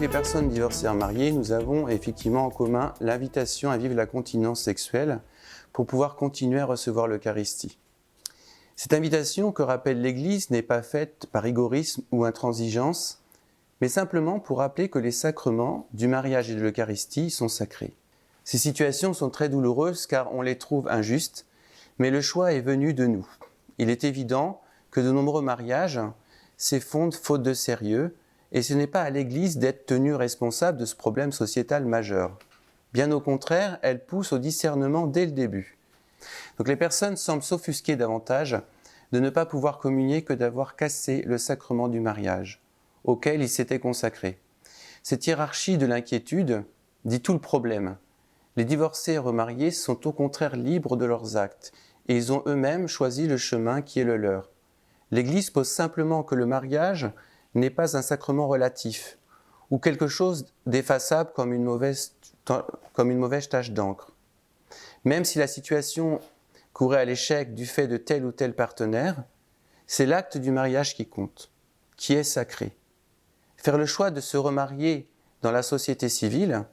les personnes divorcées et mariées, nous avons effectivement en commun l'invitation à vivre la continence sexuelle pour pouvoir continuer à recevoir l'Eucharistie. Cette invitation que rappelle l'Église n'est pas faite par rigorisme ou intransigeance, mais simplement pour rappeler que les sacrements du mariage et de l'Eucharistie sont sacrés. Ces situations sont très douloureuses car on les trouve injustes, mais le choix est venu de nous. Il est évident que de nombreux mariages s'effondrent faute de sérieux, et ce n'est pas à l'Église d'être tenue responsable de ce problème sociétal majeur. Bien au contraire, elle pousse au discernement dès le début. Donc les personnes semblent s'offusquer davantage de ne pas pouvoir communier que d'avoir cassé le sacrement du mariage, auquel ils s'étaient consacrés. Cette hiérarchie de l'inquiétude dit tout le problème. Les divorcés et remariés sont au contraire libres de leurs actes, et ils ont eux-mêmes choisi le chemin qui est le leur. L'Église pose simplement que le mariage n'est pas un sacrement relatif, ou quelque chose d'effaçable comme une mauvaise tache d'encre. Même si la situation courait à l'échec du fait de tel ou tel partenaire, c'est l'acte du mariage qui compte, qui est sacré. Faire le choix de se remarier dans la société civile,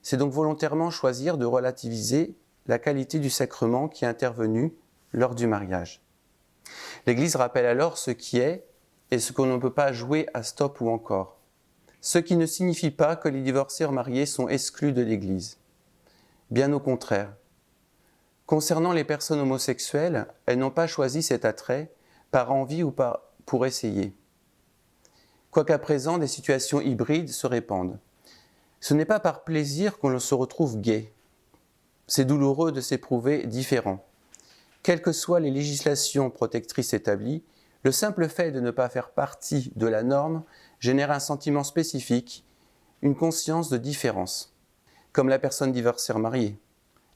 c'est donc volontairement choisir de relativiser la qualité du sacrement qui est intervenu lors du mariage. L'Église rappelle alors ce qui est et ce qu'on ne peut pas jouer à stop ou encore. Ce qui ne signifie pas que les divorcés remariés sont exclus de l'Église. Bien au contraire. Concernant les personnes homosexuelles, elles n'ont pas choisi cet attrait par envie ou pour essayer. Quoiqu'à présent, des situations hybrides se répandent. Ce n'est pas par plaisir qu'on se retrouve gay. C'est douloureux de s'éprouver différent. Quelles que soient les législations protectrices établies, le simple fait de ne pas faire partie de la norme génère un sentiment spécifique, une conscience de différence. Comme la personne divorcée remariée.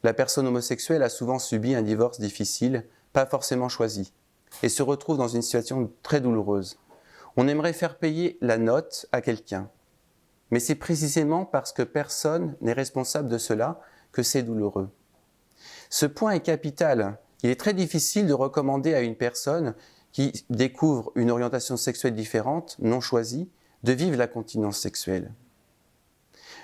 La personne homosexuelle a souvent subi un divorce difficile, pas forcément choisi, et se retrouve dans une situation très douloureuse. On aimerait faire payer la note à quelqu'un. Mais c'est précisément parce que personne n'est responsable de cela que c'est douloureux. Ce point est capital. Il est très difficile de recommander à une personne qui découvre une orientation sexuelle différente, non choisie, de vivre la continence sexuelle.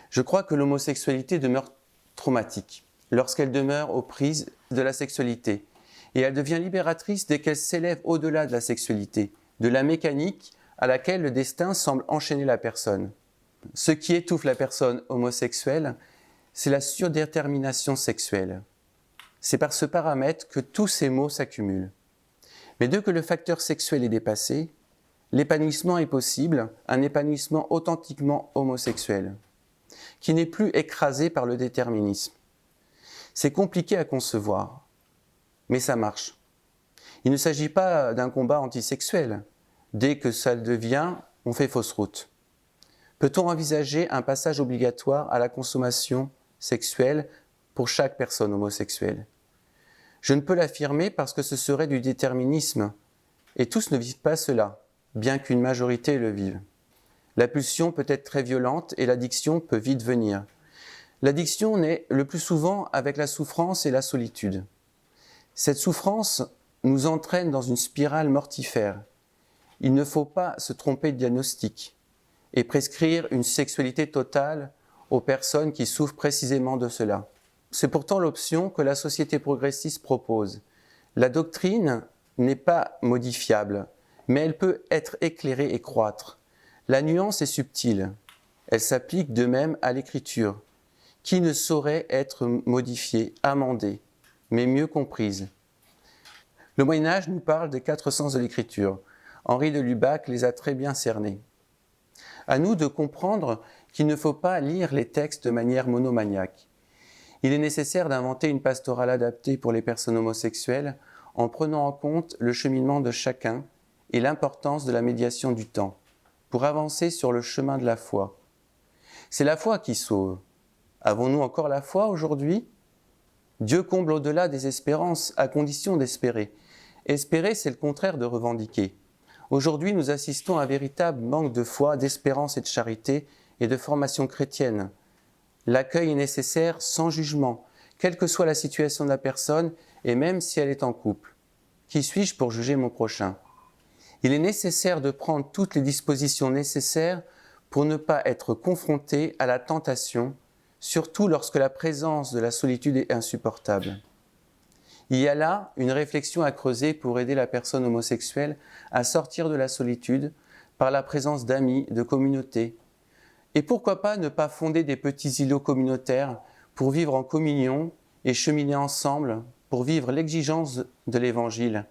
Je crois que l'homosexualité demeure traumatique lorsqu'elle demeure aux prises de la sexualité, et elle devient libératrice dès qu'elle s'élève au-delà de la sexualité, de la mécanique à laquelle le destin semble enchaîner la personne. Ce qui étouffe la personne homosexuelle, c'est la surdétermination sexuelle. C'est par ce paramètre que tous ces maux s'accumulent. Mais dès que le facteur sexuel est dépassé, l'épanouissement est possible, un épanouissement authentiquement homosexuel, qui n'est plus écrasé par le déterminisme. C'est compliqué à concevoir, mais ça marche. Il ne s'agit pas d'un combat antisexuel. Dès que ça le devient, on fait fausse route. Peut-on envisager un passage obligatoire à la consommation sexuelle pour chaque personne homosexuelle ? Je ne peux l'affirmer parce que ce serait du déterminisme, et tous ne vivent pas cela, bien qu'une majorité le vive. La pulsion peut être très violente et l'addiction peut vite venir. L'addiction naît le plus souvent avec la souffrance et la solitude. Cette souffrance nous entraîne dans une spirale mortifère. Il ne faut pas se tromper de diagnostic et prescrire une sexualité totale aux personnes qui souffrent précisément de cela. C'est pourtant l'option que la société progressiste propose. La doctrine n'est pas modifiable, mais elle peut être éclairée et croître. La nuance est subtile. Elle s'applique de même à l'écriture, qui ne saurait être modifiée, amendée, mais mieux comprise. Le Moyen-Âge nous parle des 4 sens de l'écriture. Henri de Lubac les a très bien cernés. À nous de comprendre qu'il ne faut pas lire les textes de manière monomaniaque. Il est nécessaire d'inventer une pastorale adaptée pour les personnes homosexuelles en prenant en compte le cheminement de chacun et l'importance de la médiation du temps pour avancer sur le chemin de la foi. C'est la foi qui sauve. Avons-nous encore la foi aujourd'hui ? Dieu comble au-delà des espérances, à condition d'espérer. Espérer, c'est le contraire de revendiquer. Aujourd'hui, nous assistons à un véritable manque de foi, d'espérance et de charité et de formation chrétienne. L'accueil est nécessaire sans jugement, quelle que soit la situation de la personne et même si elle est en couple. Qui suis-je pour juger mon prochain ? Il est nécessaire de prendre toutes les dispositions nécessaires pour ne pas être confronté à la tentation, surtout lorsque la présence de la solitude est insupportable. Il y a là une réflexion à creuser pour aider la personne homosexuelle à sortir de la solitude par la présence d'amis, de communautés. Et pourquoi pas ne pas fonder des petits îlots communautaires pour vivre en communion et cheminer ensemble pour vivre l'exigence de l'Évangile.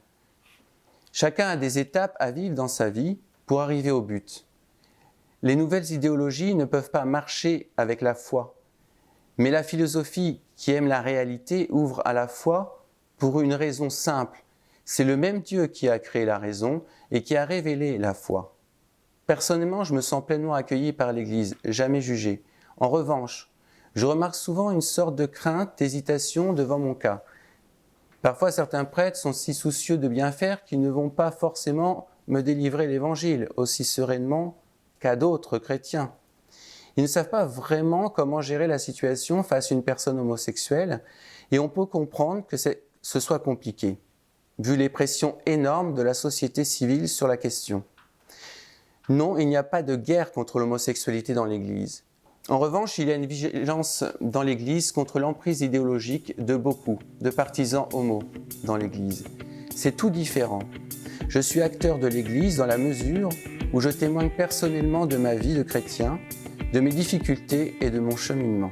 Chacun a des étapes à vivre dans sa vie pour arriver au but. Les nouvelles idéologies ne peuvent pas marcher avec la foi, mais la philosophie qui aime la réalité ouvre à la foi pour une raison simple. C'est le même Dieu qui a créé la raison et qui a révélé la foi. Personnellement, je me sens pleinement accueilli par l'Église, jamais jugé. En revanche, je remarque souvent une sorte de crainte, d'hésitation devant mon cas. Parfois, certains prêtres sont si soucieux de bien faire qu'ils ne vont pas forcément me délivrer l'Évangile aussi sereinement qu'à d'autres chrétiens. Ils ne savent pas vraiment comment gérer la situation face à une personne homosexuelle et on peut comprendre que ce soit compliqué, vu les pressions énormes de la société civile sur la question. Non, il n'y a pas de guerre contre l'homosexualité dans l'Église. En revanche, il y a une vigilance dans l'Église contre l'emprise idéologique de beaucoup de partisans homo dans l'Église. C'est tout différent. Je suis acteur de l'Église dans la mesure où je témoigne personnellement de ma vie de chrétien, de mes difficultés et de mon cheminement.